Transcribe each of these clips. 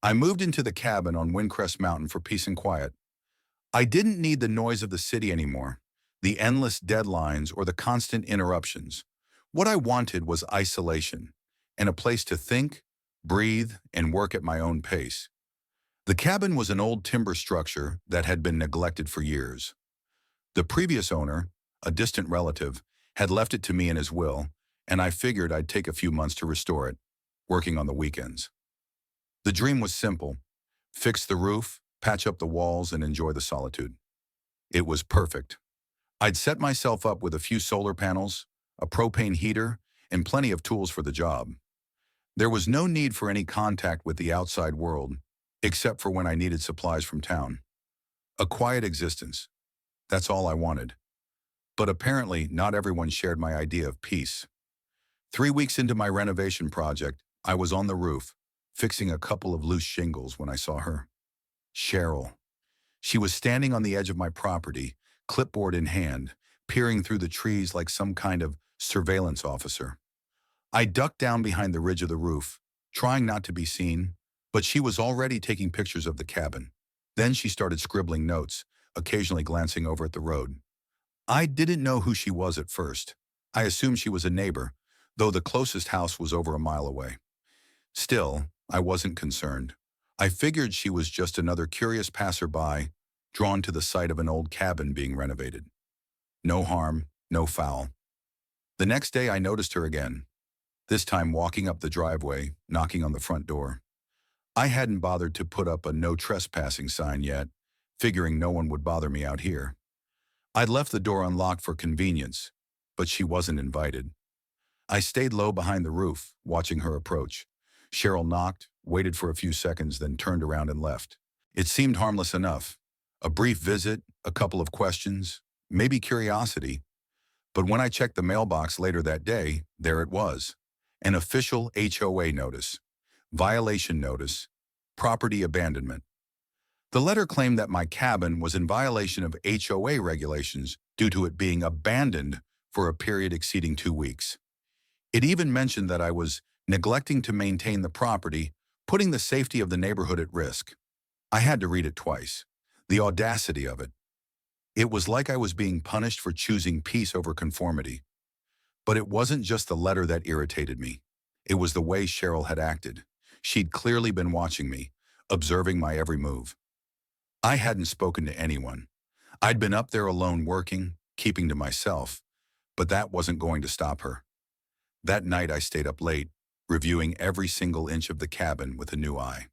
I moved into the cabin on Windcrest Mountain for peace and quiet. I didn't need the noise of the city anymore, the endless deadlines or the constant interruptions. What I wanted was isolation and a place to think, breathe, and work at my own pace. The cabin was an old timber structure that had been neglected for years. The previous owner, a distant relative, had left it to me in his will, and I figured I'd take a few months to restore it, working on the weekends. The dream was simple: fix the roof, patch up the walls, and enjoy the solitude. It was perfect. I'd set myself up with a few solar panels, a propane heater, and plenty of tools for the job. There was no need for any contact with the outside world, except for when I needed supplies from town. A quiet existence. That's all I wanted. But apparently, not everyone shared my idea of peace. 3 weeks into my renovation project, I was on the roof, fixing a couple of loose shingles when I saw her. Cheryl. She was standing on the edge of my property, clipboard in hand, peering through the trees like some kind of surveillance officer. I ducked down behind the ridge of the roof, trying not to be seen, but she was already taking pictures of the cabin. Then she started scribbling notes, occasionally glancing over at the road. I didn't know who she was at first. I assumed she was a neighbor, though the closest house was over a mile away. Still, I wasn't concerned. I figured she was just another curious passerby, drawn to the sight of an old cabin being renovated. No harm, no foul. The next day I noticed her again, this time walking up the driveway, knocking on the front door. I hadn't bothered to put up a no trespassing sign yet, figuring no one would bother me out here. I'd left the door unlocked for convenience, but she wasn't invited. I stayed low behind the roof, watching her approach. Cheryl knocked, waited for a few seconds, then turned around and left. It seemed harmless enough. A brief visit, a couple of questions, maybe curiosity. But when I checked the mailbox later that day, there it was. An official HOA notice, violation notice, property abandonment. The letter claimed that my cabin was in violation of HOA regulations due to it being abandoned for a period exceeding 2 weeks. It even mentioned that I was neglecting to maintain the property, putting the safety of the neighborhood at risk. I had to read it twice. The audacity of it. It was like I was being punished for choosing peace over conformity. But it wasn't just the letter that irritated me. It was the way Cheryl had acted. She'd clearly been watching me, observing my every move. I hadn't spoken to anyone. I'd been up there alone working, keeping to myself, but that wasn't going to stop her. That night I stayed up late, reviewing every single inch of the cabin with a new eye.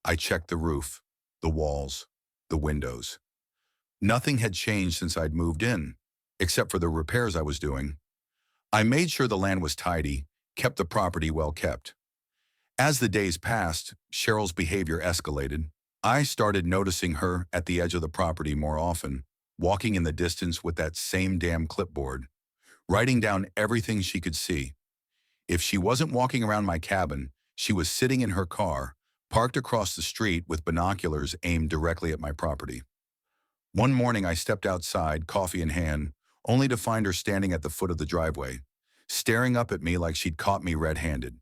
I checked the roof, the walls, the windows. Nothing had changed since I'd moved in, except for the repairs I was doing. I made sure the land was tidy, kept the property well kept. As the days passed, Cheryl's behavior escalated. I started noticing her at the edge of the property more often, walking in the distance with that same damn clipboard, writing down everything she could see. If she wasn't walking around my cabin, she was sitting in her car, parked across the street with binoculars aimed directly at my property. One morning I stepped outside, coffee in hand, only to find her standing at the foot of the driveway, staring up at me like she'd caught me red-handed.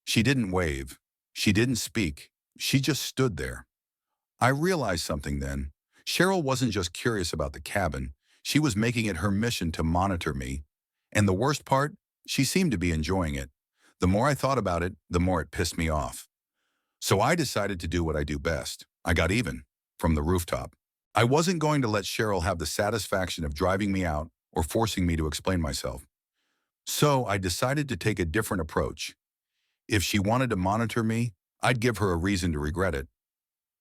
She didn't wave. She didn't speak. She just stood there. I realized something then. Cheryl wasn't just curious about the cabin. She was making it her mission to monitor me. And the worst part, she seemed to be enjoying it. The more I thought about it, the more it pissed me off. So I decided to do what I do best. I got even, from the rooftop. I wasn't going to let Cheryl have the satisfaction of driving me out or forcing me to explain myself. So I decided to take a different approach. If she wanted to monitor me, I'd give her a reason to regret it.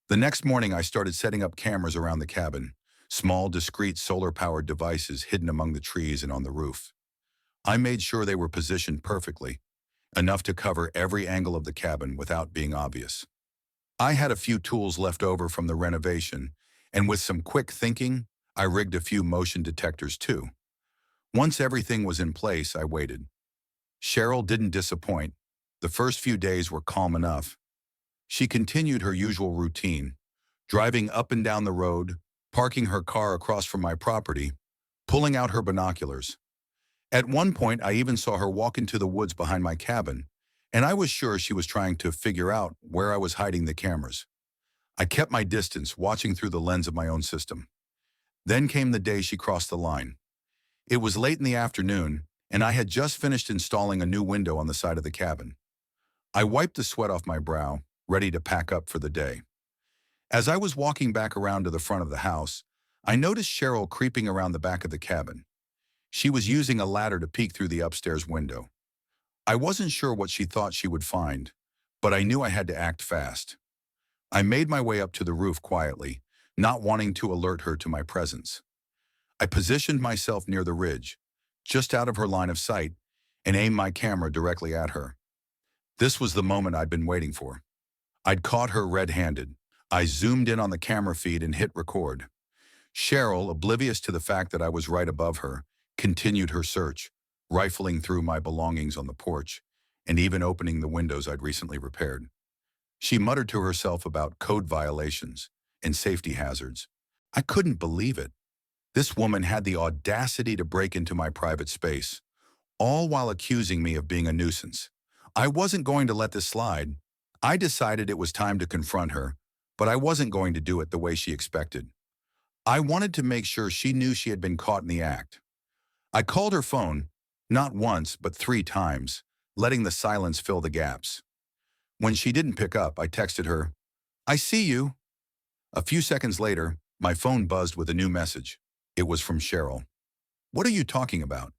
The next morning I started setting up cameras around the cabin, small, discreet solar-powered devices hidden among the trees and on the roof. I made sure they were positioned perfectly, enough to cover every angle of the cabin without being obvious. I had a few tools left over from the renovation, and with some quick thinking, I rigged a few motion detectors too. Once everything was in place, I waited. Cheryl didn't disappoint. The first few days were calm enough. She continued her usual routine, driving up and down the road, parking her car across from my property, pulling out her binoculars. At one point, I even saw her walk into the woods behind my cabin, and I was sure she was trying to figure out where I was hiding the cameras. I kept my distance, watching through the lens of my own system. Then came the day she crossed the line. It was late in the afternoon, and I had just finished installing a new window on the side of the cabin. I wiped the sweat off my brow, ready to pack up for the day. As I was walking back around to the front of the house, I noticed Cheryl creeping around the back of the cabin. She was using a ladder to peek through the upstairs window. I wasn't sure what she thought she would find, but I knew I had to act fast. I made my way up to the roof quietly, not wanting to alert her to my presence. I positioned myself near the ridge, just out of her line of sight, and aimed my camera directly at her. This was the moment I'd been waiting for. I'd caught her red-handed. I zoomed in on the camera feed and hit record. Cheryl, oblivious to the fact that I was right above her, continued her search, rifling through my belongings on the porch and even opening the windows I'd recently repaired. She muttered to herself about code violations and safety hazards. I couldn't believe it. This woman had the audacity to break into my private space, all while accusing me of being a nuisance. I wasn't going to let this slide. I decided it was time to confront her, but I wasn't going to do it the way she expected. I wanted to make sure she knew she had been caught in the act. I called her phone, not once, but 3 times, letting the silence fill the gaps. When she didn't pick up, I texted her, "I see you." A few seconds later, my phone buzzed with a new message. It was from Cheryl. "What are you talking about?"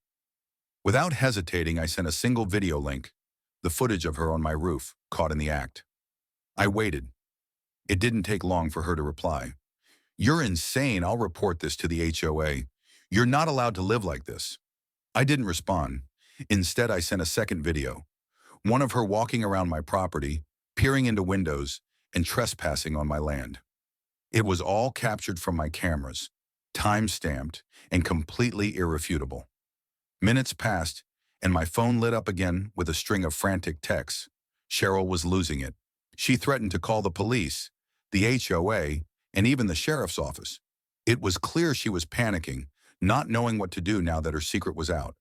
Without hesitating, I sent a single video link, the footage of her on my roof, caught in the act. I waited. It didn't take long for her to reply. "You're insane. I'll report this to the HOA. You're not allowed to live like this." I didn't respond. Instead, I sent a second video, one of her walking around my property, peering into windows, and trespassing on my land. It was all captured from my cameras, time-stamped, and completely irrefutable. Minutes passed, and my phone lit up again with a string of frantic texts. Cheryl was losing it. She threatened to call the police, the HOA, and even the sheriff's office. It was clear she was panicking, not knowing what to do now that her secret was out.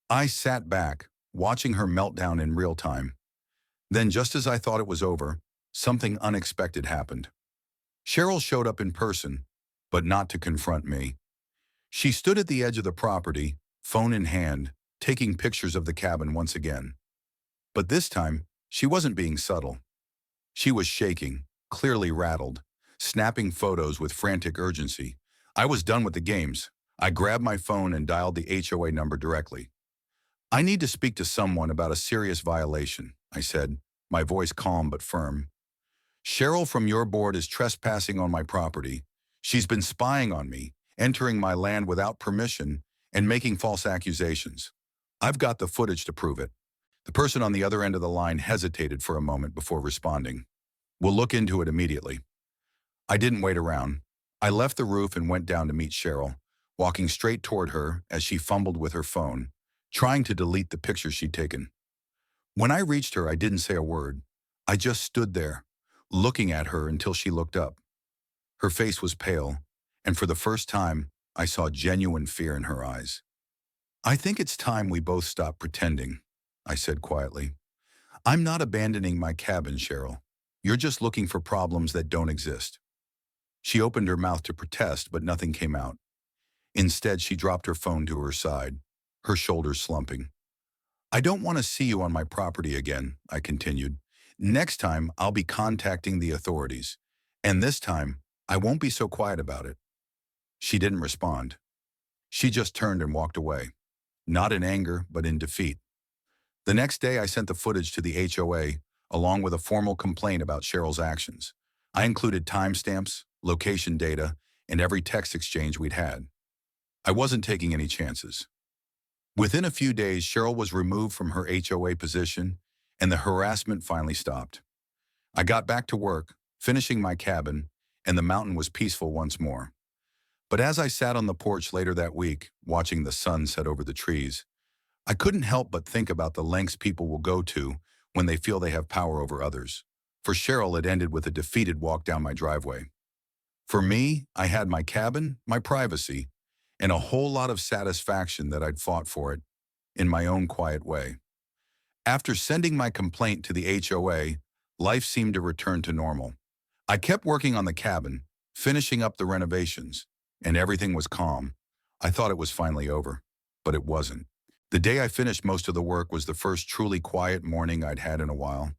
I sat back, watching her meltdown in real time. Then, just as I thought it was over, something unexpected happened. Cheryl showed up in person, but not to confront me. She stood at the edge of the property, phone in hand, taking pictures of the cabin once again. But this time, she wasn't being subtle. She was shaking, clearly rattled, snapping photos with frantic urgency. I was done with the games. I grabbed my phone and dialed the HOA number directly. "I need to speak to someone about a serious violation," I said, my voice calm but firm. "Cheryl from your board is trespassing on my property. She's been spying on me, entering my land without permission, and making false accusations. I've got the footage to prove it." The person on the other end of the line hesitated for a moment before responding. "We'll look into it immediately." I didn't wait around. I left the roof and went down to meet Cheryl, walking straight toward her as she fumbled with her phone, trying to delete the pictures she'd taken. When I reached her, I didn't say a word. I just stood there, looking at her until she looked up. Her face was pale, and for the first time, I saw genuine fear in her eyes. "I think it's time we both stop pretending," I said quietly. "I'm not abandoning my cabin, Cheryl. You're just looking for problems that don't exist." She opened her mouth to protest, but nothing came out. Instead, she dropped her phone to her side, her shoulders slumping. "I don't want to see you on my property again," I continued. "Next time, I'll be contacting the authorities. And this time, I won't be so quiet about it." She didn't respond. She just turned and walked away, not in anger, but in defeat. The next day, I sent the footage to the HOA, along with a formal complaint about Cheryl's actions. I included timestamps, location data, and every text exchange we'd had. I wasn't taking any chances. Within a few days, Cheryl was removed from her HOA position, and the harassment finally stopped. I got back to work, finishing my cabin, and the mountain was peaceful once more. But as I sat on the porch later that week, watching the sun set over the trees, I couldn't help but think about the lengths people will go to when they feel they have power over others. For Cheryl, it ended with a defeated walk down my driveway. For me, I had my cabin, my privacy, and a whole lot of satisfaction that I'd fought for it in my own quiet way. After sending my complaint to the HOA, life seemed to return to normal. I kept working on the cabin, finishing up the renovations, and everything was calm. I thought it was finally over, but it wasn't. The day I finished most of the work was the first truly quiet morning I'd had in a while,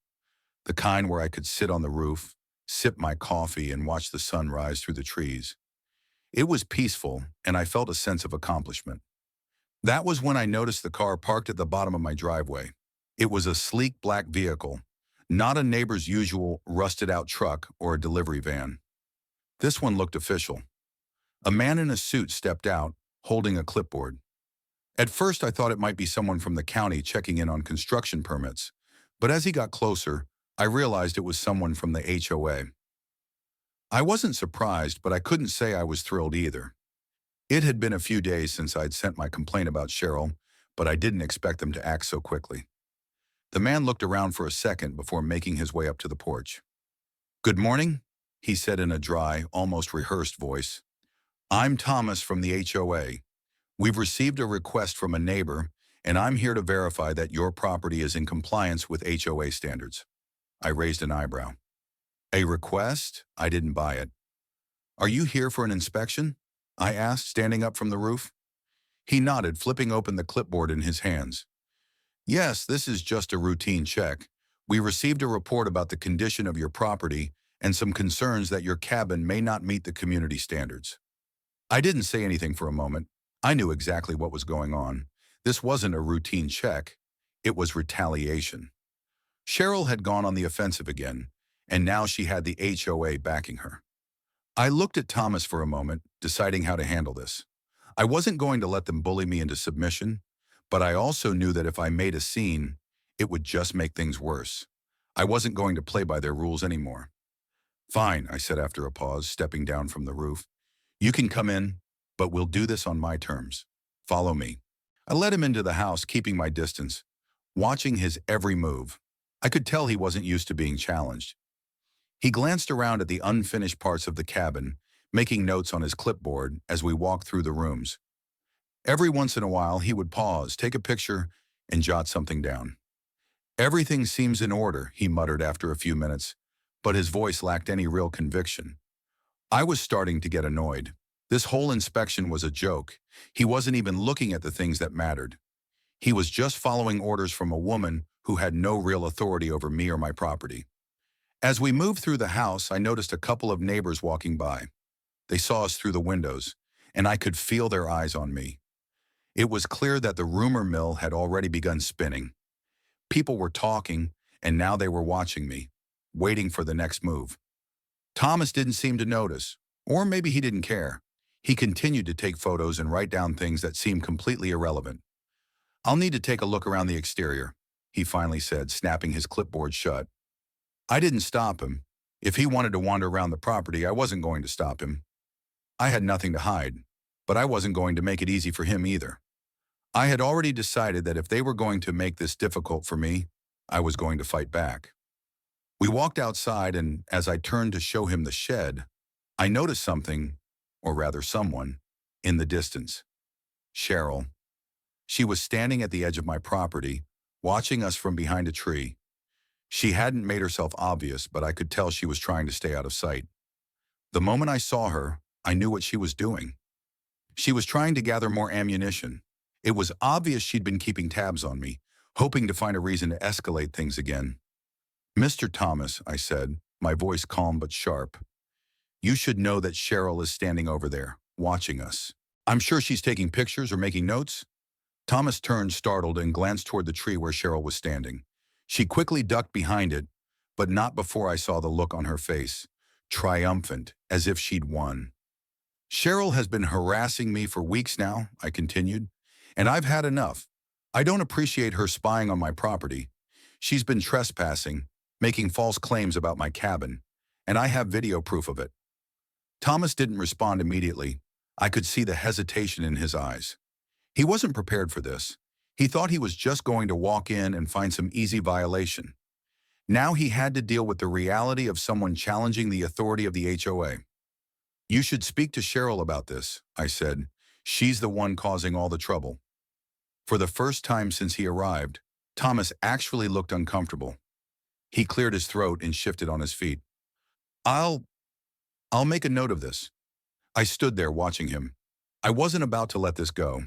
the kind where I could sit on the roof, sip my coffee, and watch the sun rise through the trees. It was peaceful, and I felt a sense of accomplishment. That was when I noticed the car parked at the bottom of my driveway. It was a sleek black vehicle, not a neighbor's usual rusted-out truck or a delivery van. This one looked official. A man in a suit stepped out, holding a clipboard. At first, I thought it might be someone from the county checking in on construction permits, but as he got closer, I realized it was someone from the HOA. I wasn't surprised, but I couldn't say I was thrilled either. It had been a few days since I'd sent my complaint about Cheryl, but I didn't expect them to act so quickly. The man looked around for a second before making his way up to the porch. "Good morning," he said in a dry, almost rehearsed voice. "I'm Thomas from the HOA. We've received a request from a neighbor, and I'm here to verify that your property is in compliance with HOA standards." I raised an eyebrow. "A request?" I didn't buy it. "Are you here for an inspection?" I asked, standing up from the roof. He nodded, flipping open the clipboard in his hands. "Yes, this is just a routine check. We received a report about the condition of your property and some concerns that your cabin may not meet the community standards." I didn't say anything for a moment. I knew exactly what was going on. This wasn't a routine check. It was retaliation. Cheryl had gone on the offensive again, and now she had the HOA backing her. I looked at Thomas for a moment, deciding how to handle this. I wasn't going to let them bully me into submission, but I also knew that if I made a scene, it would just make things worse. I wasn't going to play by their rules anymore. "Fine," I said after a pause, stepping down from the roof. "You can come in, but we'll do this on my terms. Follow me." I led him into the house, keeping my distance, watching his every move. I could tell he wasn't used to being challenged. He glanced around at the unfinished parts of the cabin, making notes on his clipboard as we walked through the rooms. Every once in a while, he would pause, take a picture, and jot something down. "Everything seems in order," he muttered after a few minutes, but his voice lacked any real conviction. I was starting to get annoyed. This whole inspection was a joke. He wasn't even looking at the things that mattered. He was just following orders from a woman who had no real authority over me or my property. As we moved through the house, I noticed a couple of neighbors walking by. They saw us through the windows, and I could feel their eyes on me. It was clear that the rumor mill had already begun spinning. People were talking, and now they were watching me, waiting for the next move. Thomas didn't seem to notice, or maybe he didn't care. He continued to take photos and write down things that seemed completely irrelevant. "I'll need to take a look around the exterior," he finally said, snapping his clipboard shut. I didn't stop him. If he wanted to wander around the property, I wasn't going to stop him. I had nothing to hide, but I wasn't going to make it easy for him either. I had already decided that if they were going to make this difficult for me, I was going to fight back. We walked outside, and as I turned to show him the shed, I noticed something, or rather someone, in the distance. Cheryl. She was standing at the edge of my property, watching us from behind a tree. She hadn't made herself obvious, but I could tell she was trying to stay out of sight. The moment I saw her, I knew what she was doing. She was trying to gather more ammunition. It was obvious she'd been keeping tabs on me, hoping to find a reason to escalate things again. "Mr. Thomas," I said, my voice calm but sharp, "you should know that Cheryl is standing over there, watching us. I'm sure she's taking pictures or making notes." Thomas turned, startled, and glanced toward the tree where Cheryl was standing. She quickly ducked behind it, but not before I saw the look on her face, triumphant, as if she'd won. "Cheryl has been harassing me for weeks now," I continued, "and I've had enough. I don't appreciate her spying on my property. She's been trespassing, making false claims about my cabin, and I have video proof of it." Thomas didn't respond immediately. I could see the hesitation in his eyes. He wasn't prepared for this. He thought he was just going to walk in and find some easy violation. Now he had to deal with the reality of someone challenging the authority of the HOA. "You should speak to Cheryl about this," I said. "She's the one causing all the trouble." For the first time since he arrived, Thomas actually looked uncomfortable. He cleared his throat and shifted on his feet. I'll, I'll make a note of this. I stood there watching him. I wasn't about to let this go.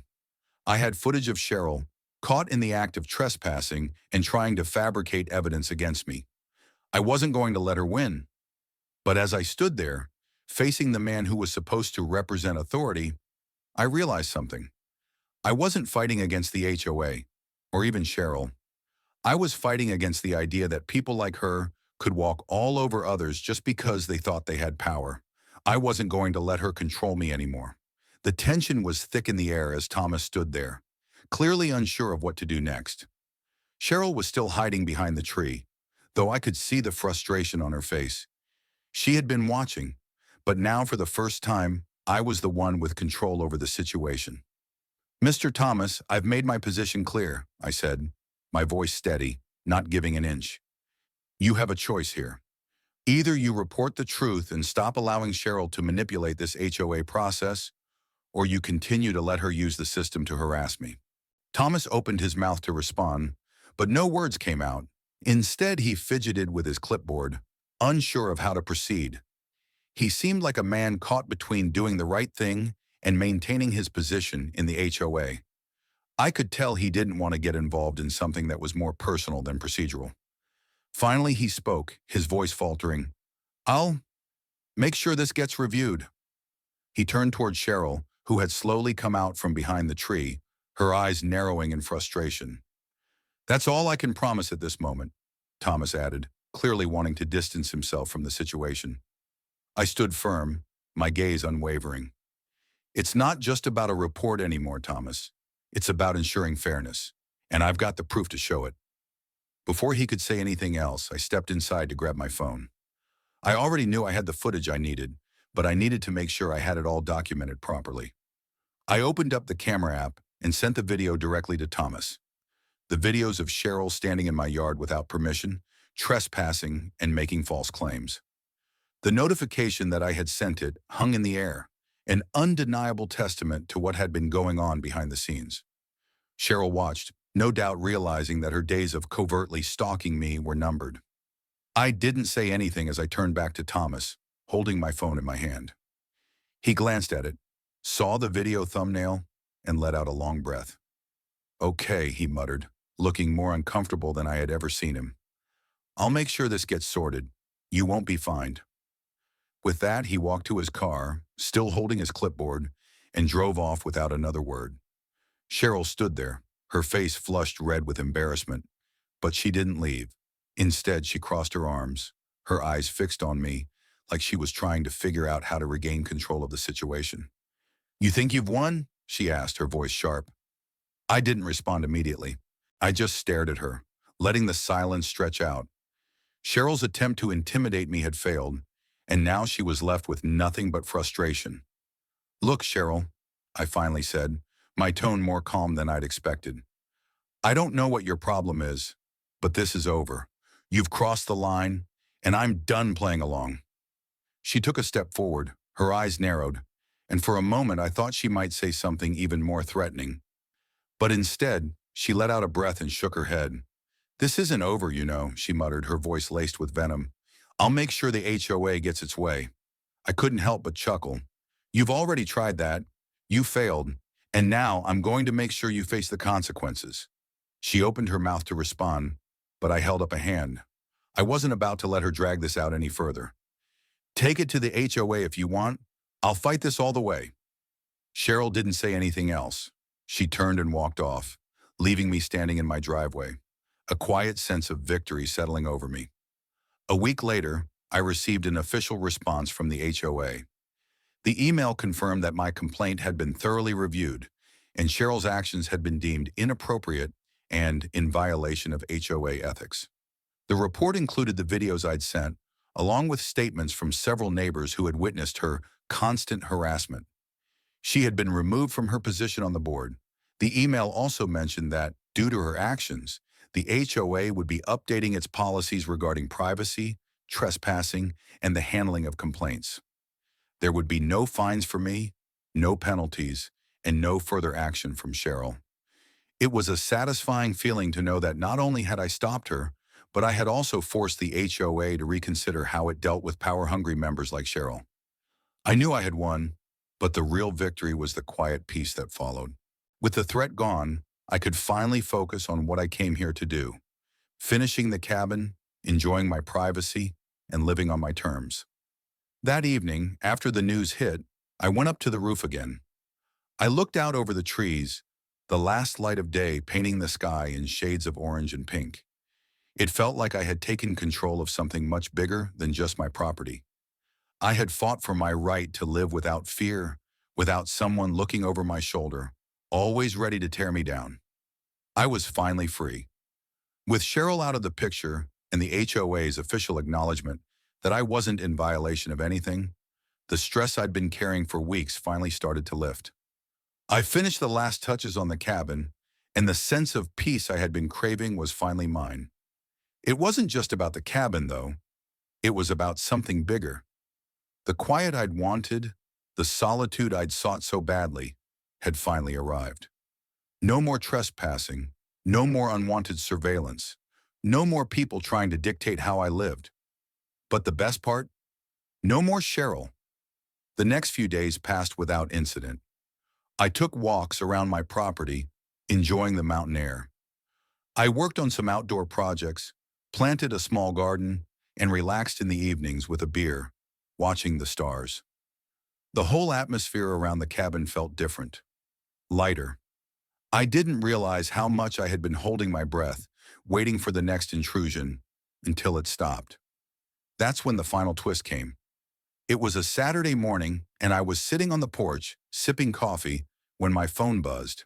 I had footage of Cheryl, caught in the act of trespassing and trying to fabricate evidence against me. I wasn't going to let her win. But as I stood there, facing the man who was supposed to represent authority, I realized something. I wasn't fighting against the HOA, or even Cheryl. I was fighting against the idea that people like her could walk all over others just because they thought they had power. I wasn't going to let her control me anymore. The tension was thick in the air as Thomas stood there, clearly unsure of what to do next. Cheryl was still hiding behind the tree, though I could see the frustration on her face. She had been watching, but now for the first time, I was the one with control over the situation. Mr. Thomas, I've made my position clear, I said, my voice steady, not giving an inch. You have a choice here. Either you report the truth and stop allowing Cheryl to manipulate this HOA process, or you continue to let her use the system to harass me. Thomas opened his mouth to respond, but no words came out. Instead, he fidgeted with his clipboard, unsure of how to proceed. He seemed like a man caught between doing the right thing and maintaining his position in the HOA. I could tell he didn't want to get involved in something that was more personal than procedural. Finally, he spoke, his voice faltering. I'll make sure this gets reviewed. He turned toward Cheryl, who had slowly come out from behind the tree, her eyes narrowing in frustration. That's all I can promise at this moment, Thomas added, clearly wanting to distance himself from the situation. I stood firm, my gaze unwavering. It's not just about a report anymore, Thomas. It's about ensuring fairness, and I've got the proof to show it. Before he could say anything else, I stepped inside to grab my phone. I already knew I had the footage I needed, but I needed to make sure I had it all documented properly. I opened up the camera app and sent the video directly to Thomas. The videos of Cheryl standing in my yard without permission, trespassing, and making false claims. The notification that I had sent it hung in the air, an undeniable testament to what had been going on behind the scenes. Cheryl watched, no doubt realizing that her days of covertly stalking me were numbered. I didn't say anything as I turned back to Thomas, holding my phone in my hand. He glanced at it, saw the video thumbnail, and let out a long breath. Okay, he muttered, looking more uncomfortable than I had ever seen him. I'll make sure this gets sorted. You won't be fined. With that, he walked to his car, still holding his clipboard, and drove off without another word. Cheryl stood there, her face flushed red with embarrassment, but she didn't leave. Instead, she crossed her arms, her eyes fixed on me, like she was trying to figure out how to regain control of the situation. You think you've won? She asked, her voice sharp. I didn't respond immediately. I just stared at her, letting the silence stretch out. Cheryl's attempt to intimidate me had failed, and now she was left with nothing but frustration. Look, Cheryl, I finally said, my tone more calm than I'd expected. I don't know what your problem is, but this is over. You've crossed the line, and I'm done playing along. She took a step forward, her eyes narrowed, and for a moment I thought she might say something even more threatening. But instead, she let out a breath and shook her head. This isn't over, you know, she muttered, her voice laced with venom. I'll make sure the HOA gets its way. I couldn't help but chuckle. You've already tried that. You failed. And now I'm going to make sure you face the consequences. She opened her mouth to respond, but I held up a hand. I wasn't about to let her drag this out any further. Take it to the HOA if you want. I'll fight this all the way. Cheryl didn't say anything else. She turned and walked off, leaving me standing in my driveway, a quiet sense of victory settling over me. A week later, I received an official response from the HOA. The email confirmed that my complaint had been thoroughly reviewed, and Cheryl's actions had been deemed inappropriate and in violation of HOA ethics. The report included the videos I'd sent, along with statements from several neighbors who had witnessed her constant harassment. She had been removed from her position on the board. The email also mentioned that, due to her actions, the HOA would be updating its policies regarding privacy, trespassing, and the handling of complaints. There would be no fines for me, no penalties, and no further action from Cheryl. It was a satisfying feeling to know that not only had I stopped her, but I had also forced the HOA to reconsider how it dealt with power-hungry members like Cheryl. I knew I had won, but the real victory was the quiet peace that followed. With the threat gone, I could finally focus on what I came here to do, finishing the cabin, enjoying my privacy, and living on my terms. That evening, after the news hit, I went up to the roof again. I looked out over the trees, the last light of day painting the sky in shades of orange and pink. It felt like I had taken control of something much bigger than just my property. I had fought for my right to live without fear, without someone looking over my shoulder, always ready to tear me down. I was finally free. With Cheryl out of the picture and the HOA's official acknowledgement that I wasn't in violation of anything, the stress I'd been carrying for weeks finally started to lift. I finished the last touches on the cabin, and the sense of peace I had been craving was finally mine. It wasn't just about the cabin, though. It was about something bigger. The quiet I'd wanted, the solitude I'd sought so badly, had finally arrived. No more trespassing, no more unwanted surveillance, no more people trying to dictate how I lived. But the best part? No more Cheryl. The next few days passed without incident. I took walks around my property, enjoying the mountain air. I worked on some outdoor projects, planted a small garden, and relaxed in the evenings with a beer, watching the stars. The whole atmosphere around the cabin felt different, lighter. I didn't realize how much I had been holding my breath, waiting for the next intrusion, until it stopped. That's when the final twist came. It was a Saturday morning, and I was sitting on the porch, sipping coffee, when my phone buzzed.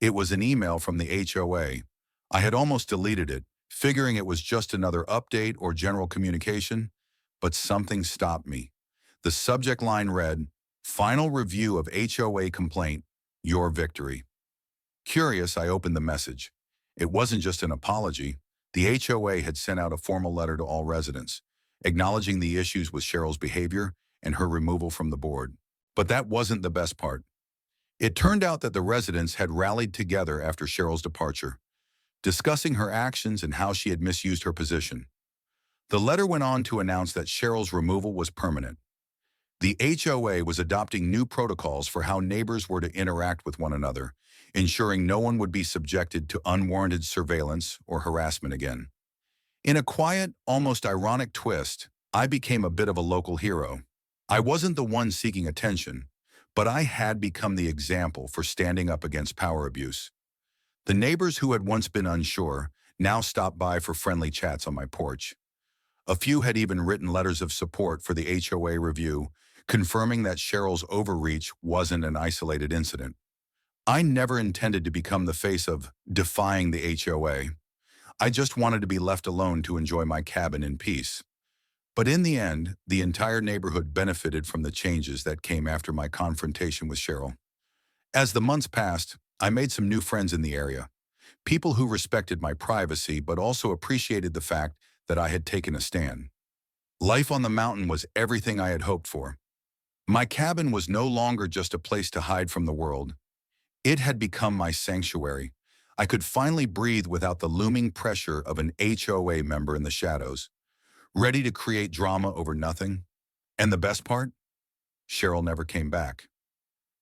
It was an email from the HOA. I had almost deleted it, figuring it was just another update or general communication, but something stopped me. The subject line read, "Final review of HOA complaint, your victory." Curious, I opened the message. It wasn't just an apology. The HOA had sent out a formal letter to all residents, acknowledging the issues with Cheryl's behavior and her removal from the board. But that wasn't the best part. It turned out that the residents had rallied together after Cheryl's departure, discussing her actions and how she had misused her position. The letter went on to announce that Cheryl's removal was permanent. The HOA was adopting new protocols for how neighbors were to interact with one another, ensuring no one would be subjected to unwarranted surveillance or harassment again. In a quiet, almost ironic twist, I became a bit of a local hero. I wasn't the one seeking attention, but I had become the example for standing up against power abuse. The neighbors who had once been unsure now stopped by for friendly chats on my porch. A few had even written letters of support for the HOA review, confirming that Cheryl's overreach wasn't an isolated incident. I never intended to become the face of defying the HOA. I just wanted to be left alone to enjoy my cabin in peace. But in the end, the entire neighborhood benefited from the changes that came after my confrontation with Cheryl. As the months passed, I made some new friends in the area, people who respected my privacy but also appreciated the fact that I had taken a stand. Life on the mountain was everything I had hoped for. My cabin was no longer just a place to hide from the world. It had become my sanctuary. I could finally breathe without the looming pressure of an HOA member in the shadows, ready to create drama over nothing. And the best part? Cheryl never came back.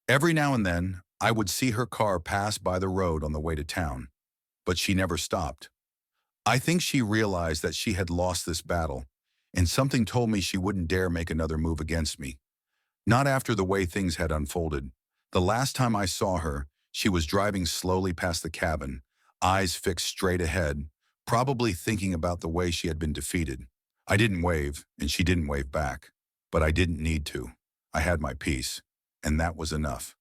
Every now and then, I would see her car pass by the road on the way to town, but she never stopped. I think she realized that she had lost this battle, and something told me she wouldn't dare make another move against me. Not after the way things had unfolded. The last time I saw her, she was driving slowly past the cabin, eyes fixed straight ahead, probably thinking about the way she had been defeated. I didn't wave, and she didn't wave back. But I didn't need to. I had my peace, and that was enough.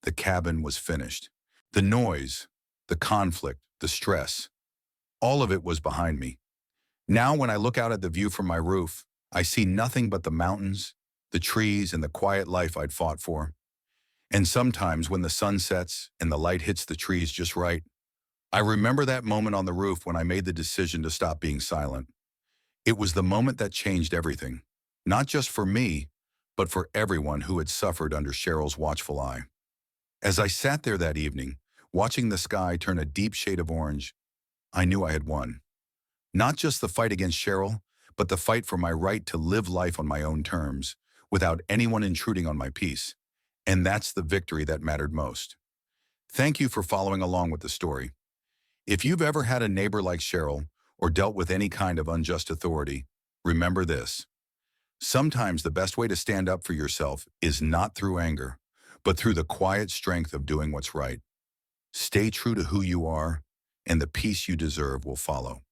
The cabin was finished. The noise, the conflict, the stress, all of it was behind me. Now when I look out at the view from my roof, I see nothing but the mountains, the trees, and the quiet life I'd fought for. And sometimes when the sun sets and the light hits the trees just right, I remember that moment on the roof when I made the decision to stop being silent. It was the moment that changed everything, not just for me, but for everyone who had suffered under Cheryl's watchful eye. As I sat there that evening, Watching the sky turn a deep shade of orange, I knew I had won. Not just the fight against Cheryl, but the fight for my right to live life on my own terms, without anyone intruding on my peace. And that's the victory that mattered most. Thank you for following along with the story. If you've ever had a neighbor like Cheryl, or dealt with any kind of unjust authority, remember this. Sometimes the best way to stand up for yourself is not through anger, but through the quiet strength of doing what's right. Stay true to who you are, and the peace you deserve will follow.